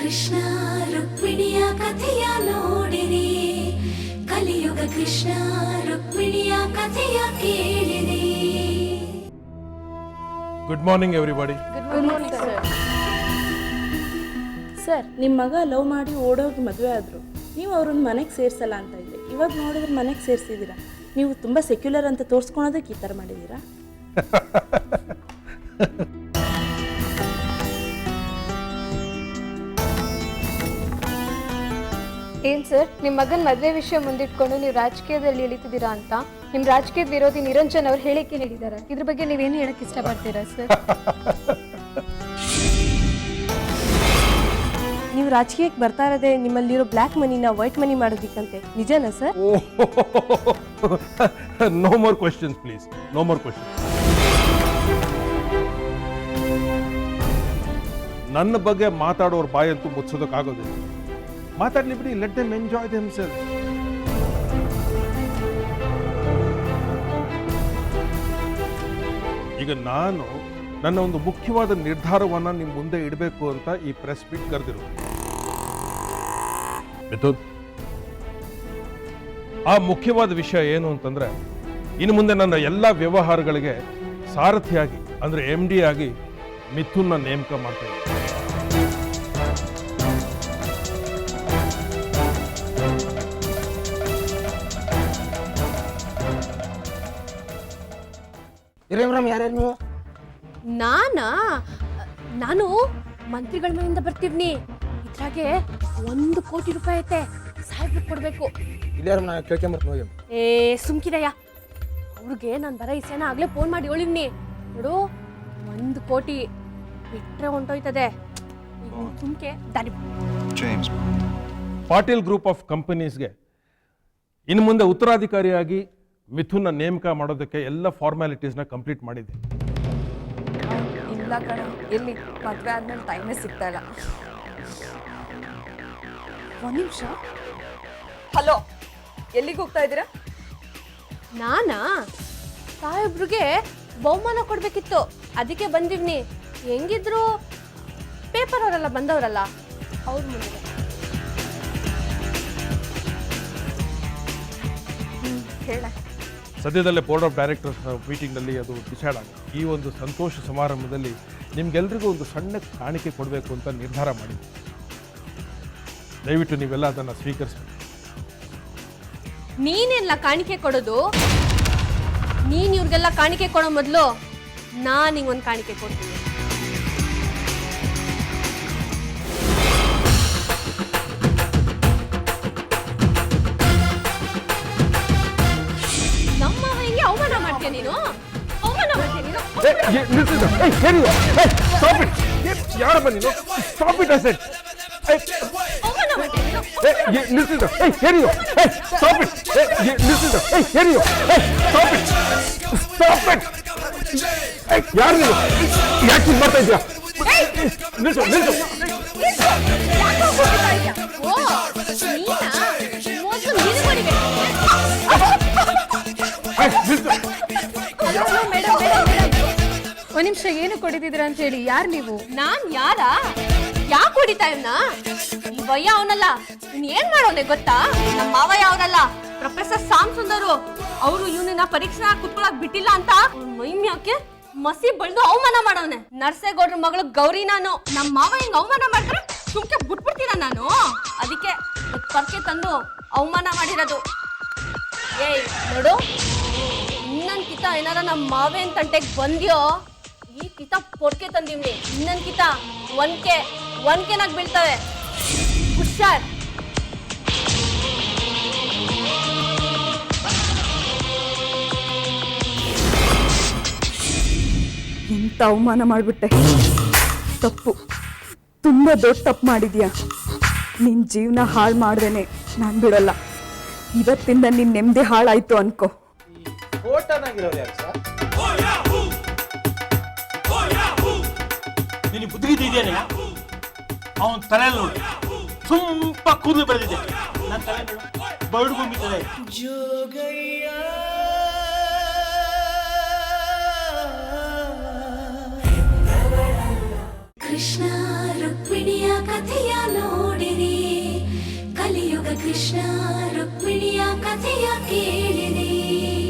ಕೃಷ್ಣ ರುಕ್ಮಿಣಿಯ ಕಥೆಯ ನೋಡಿರಿ, ಕಲಿಯುಗ ಕೃಷ್ಣ ರುಕ್ಮಿಣಿಯ ಕಥೆಯ ಕೇಳಿರಿ. Good morning everybody. Good morning sir. Sir, ನಿಮ್ಮ ಮಗ ಲವ್ ಮಾಡಿ ಓಡೋಗಿ ಮದುವೆ ಆದರು, ನೀವು ಅವ್ರನ್ನ ಮನೆಗೆ ಸೇರಿಸಲ್ಲ ಅಂತ ಇದ್ದೆ. ಇವಾಗ ನೋಡಿದ್ರೆ ಮನೆಗೆ ಸೇರಿಸಿದ್ದೀರಾ. ನೀವು ತುಂಬ ಸೆಕ್ಯುಲರ್ ಅಂತ ತೋರಿಸ್ಕೊಳೋದಕ್ಕೆ ಈ ಥರ ಮಾಡಿದ್ದೀರಾ? ಏನ್ ಸರ್, ನಿಮ್ಮ ಮಗನ ಮದುವೆ ವಿಷಯ ಮುಂದಿಟ್ಕೊಂಡು ನೀವು ರಾಜಕೀಯದಲ್ಲಿ ಇಳಿತಿದ್ದೀರಾ ಅಂತ ನಿಮ್ಮ ರಾಜಕೀಯದ ವಿರೋಧಿ ನಿರಂಜನ್ ಅವ್ರು ಹೇಳಿಕೆ ನೀಡಿದ್ದಾರೆ. ಇದ್ರ ಬಗ್ಗೆ ನೀವೇನು ಹೇಳಕ್ ಇಷ್ಟಪಡ್ತೀರಾ ಸರ್? ನೀವು ರಾಜಕೀಯಕ್ಕೆ ಬರ್ತಾ ಇರೋದೇ ನಿಮ್ಮಲ್ಲಿರೋ ಬ್ಲ್ಯಾಕ್ ಮನಿನ ವೈಟ್ ಮನಿ ಮಾಡೋದಿಕ್ಕಂತೆ, ನಿಜನಾ sir? No more questions please, no more questions. ನನ್ನ ಬಗ್ಗೆ ಮಾತಾಡೋರ್ ಬಾಯಂತೂ ಮುಚ್ಚೋದಕ್ಕಾಗೋದಿಲ್ಲ. ಮಾತಾಡ್ಲಿ ಬಿಡಿ, ಲೆಟ್ ದೆಮ್ ಎಂಜಾಯ್ ದೆಮ್ಸೆಲ್ಸ್. ಈಗ ನಾನು ನನ್ನ ಒಂದು ಮುಖ್ಯವಾದ ನಿರ್ಧಾರವನ್ನ ನಿಮ್ಮ ಮುಂದೆ ಇಡಬೇಕು ಅಂತ ಈ ಪ್ರೆಸ್ ಮೀಟ್ ಕರೆದಿರೋದು. ಮಿಥುನ್, ಆ ಮುಖ್ಯವಾದ ವಿಷಯ ಏನು ಅಂತಂದ್ರೆ, ಇನ್ನು ಮುಂದೆ ನನ್ನ ಎಲ್ಲ ವ್ಯವಹಾರಗಳಿಗೆ ಸಾರಥಿಯಾಗಿ ಅಂದ್ರೆ MD ಆಗಿ ಮಿಥುನ್ನ ನೇಮಕ ಮಾಡ್ತಾ ಇದ್ದೀನಿ. ಯಾರ್ಯಾರು ನೀವು? ನಾನು ಮಂತ್ರಿಗಳ ಮನೆಯಿಂದ ಬರ್ತೀವ್ನಿ. ಇದ್ರಾಗೆ 1 ಕೋಟಿ ರೂಪಾಯಿ ಐತೆ, ಸಾಹೇಬ್ರು ಕೊಡ್ಬೇಕು. ಸುಮ್ಕಿದಯ್ಯ, ಅವ್ರಿಗೆ ನಾನು ಬರೋ ಇಸೇನ ಆಗ್ಲೇ ಫೋನ್ ಮಾಡಿ ಹೇಳಿವ್ನಿ. ನೋಡು, 1 ಕೋಟಿ ಬಿಟ್ರೆ ಹೊಂಟೋಯ್ತದೆ. ಸುಮ್ಕೆ ದಾರಿ. ಪಾಟೀಲ್ ಗ್ರೂಪ್ ಆಫ್ ಕಂಪನೀಸ್ಗೆ ಇನ್ನು ಮುಂದೆ ಉತ್ತರಾಧಿಕಾರಿಯಾಗಿ ಮಿಥುನ್ನ ನೇಮಕ ಮಾಡೋದಕ್ಕೆ ಎಲ್ಲ ಫಾರ್ಮ್ಯಾಲಿಟೀಸ್ನ ಕಂಪ್ಲೀಟ್ ಮಾಡಿದೆ. ಇಲ್ಲ ಕಣ, ಎಲ್ಲಿ ಮದುವೆ ಆದ್ಮೇಲೆ ಟೈಮೇ ಸಿಗ್ತಾ ಇಲ್ಲ. ಒಂದು ನಿಮಿಷ. ಹಲೋ, ಎಲ್ಲಿಗೆ ಹೋಗ್ತಾ ಇದ್ದೀರಾ? ನಾನಾ ಸಾಹೇಬ್ರಿಗೆ ಬಹುಮಾನ ಕೊಡ್ಬೇಕಿತ್ತು, ಅದಕ್ಕೆ ಬಂದಿವ್ನಿ. ಹೆಂಗಿದ್ರು ಪೇಪರ್ ಅವರೆಲ್ಲ ಬಂದವರಲ್ಲ, ಅವ್ರ ಮುಂದೆ. ಹೇಳ. ಸದ್ಯದಲ್ಲೇ ಬೋರ್ಡ್ ಆಫ್ ಡೈರೆಕ್ಟರ್ಸ್ ಮೀಟಿಂಗ್ನಲ್ಲಿ ಅದು ಡಿಸೈಡ್ ಆಗಿದೆ. ಈ ಒಂದು ಸಂತೋಷ ಸಮಾರಂಭದಲ್ಲಿ ನಿಮ್ಗೆಲ್ರಿಗೂ ಒಂದು ಸಣ್ಣ ಕಾಣಿಕೆ ಕೊಡಬೇಕು ಅಂತ ನಿರ್ಧಾರ ಮಾಡಿದ್ವಿ. ದಯವಿಟ್ಟು ನೀವೆಲ್ಲ ಅದನ್ನು ಸ್ವೀಕರಿಸಬೇಕು. ನೀನೆಲ್ಲ ಕಾಣಿಕೆ ಕೊಡೋದು? ನೀನ್ ಇವ್ರಿಗೆಲ್ಲ ಕಾಣಿಕೆ ಕೊಡೋ ಮೊದಲು ನಾನು ನಿಂಗೊಂದು ಕಾಣಿಕೆ ಕೊಡ್ತೀನಿ. ನಮ್ಮವನಿಗೆ ಅವಮಾನ ಮಾಡ್ತೀಯ ನೀನು, ಅವಮಾನ ಮಾಡ್ತೀಯ ನೀನು. ಯಾರಪ್ಪ ನೀನು? Stop it, I said. ಅವಮಾನ ಮಾಡ್ತೀಯ ನೀನು. Listen to, hey, here you. Hey, stop it. Hey, listen to, hey, here you. Hey, stop it. Stop it. Hey, ಯಾರು ನೀನು? ಯಾಕೆ ಇದು ಮಾಡ್ತಾ ಇದ್ದೀಯಾ? ನಿಲ್ಸು, ನಿಲ್ಸು. ಓ, ನೀನಾ? ಮೊದಲು ನೀನು ಹೊಡಿಬೇಕು. Hey, ನಿಲ್ಸು. ಮೇಡಮ್, ಒಂದ್ ನಿಮಿಷ, ಏನು ಕೊಡಿದಿದ್ರ ಅಂತ ಹೇಳಿ. ಯಾರು ನೀವು? ನಾನ್ ಯಾರ? ಯಾಕೆ ಹೊಡಿತಾ ಇವ್ನ? ಈ ವಯ್ಯ ಅವನಲ್ಲ, ಇನ್ ಏನ್ ಮಾಡೋನೆ ಗೊತ್ತಾ? ನಮ್ಮ ಮಾವಯ್ಯ ಅವರಲ್ಲ, ಪ್ರೊಫೆಸರ್ ಸಾಮ್ ಸುಂದರು. ಅವರು ಇವನನ್ನ ಪರೀಕ್ಷೆ ಕುತ್ಕೊಳಕ್ ಬಿಟ್ಟಿಲ್ಲ ಅಂತ ಮೈಮ್ಯಾಕೆ ಮಸಿ ಬಳ್ದು ಅವಮಾನ ಮಾಡವನೆ. ನರ್ಸೇಗೌಡ್ರ ಮಗಳು ಗೌರಿ ನಾನು. ನಮ್ಮ ಮಾವ ಹಿಂಗ್ ಅವಮಾನ ಮಾಡಿದ್ರೆ ಸುಮ್ಕೆ ಬಿಟ್ಬಿಡ್ತೀನ ನಾನು? ಅದಕ್ಕೆ ಪರ್ಕೆ ತಂದು ಅವಮಾನ ಮಾಡಿರೋದು. ಏಯ್ ನೋಡು, ಇನ್ನೊಂದ್ ಕಿತ ಏನಾರ ನಮ್ಮ ಮಾವೇನ್ ತಂಟೆಗೆ ಬಂದ್ಯೋ, ಈ ಕಿತ ಪೊರ್ಕೆ ತಂದಿವ್ನಿ. ಇನ್ನೊಂದ್ ಕಿತ ಒನ್ಕೆನಾಗ್ ಬೀಳ್ತವೆ. ಹುಷಾರ್. ಎಂತ ಅವಮಾನ ಮಾಡ್ಬಿಟ್ಟೆ. ತಪ್ಪು, ತುಂಬ ದೊಡ್ಡ ತಪ್ಪು ಮಾಡಿದ್ಯಾ. ನಿನ್ನ ಜೀವನ ಹಾಳು ಮಾಡ್ದೇನೆ ನಾನು ಬಿಡಲ್ಲ. ಇವತ್ತಿಂದ ನಿನ್ನ ನೆಮ್ಮದಿ ಹಾಳಾಯ್ತು ಅನ್ಕೋ. ನಿನಗೆ ಬುದ್ಧಿ ಇದೆಯೇನೆ? ಅವನ ತಲೆ ನೋಡಿ, ತುಂಬ ಕೂದಲು ಬೆಳೆದಿದೆ. ನನ್ನ ತಲೆ ನೋಡು, ಬರಡ್ಗೊಂಬಿದ್ದಾರೆ. ಕೃಷ್ಣ ರುಕ್ಮಿಣಿಯ ಕಥೆಯ ಕೃಷ್ಣ ರುಕ್ಮಿಣಿಯ ಕಥೆಯ ಕೇಳಿದೆ.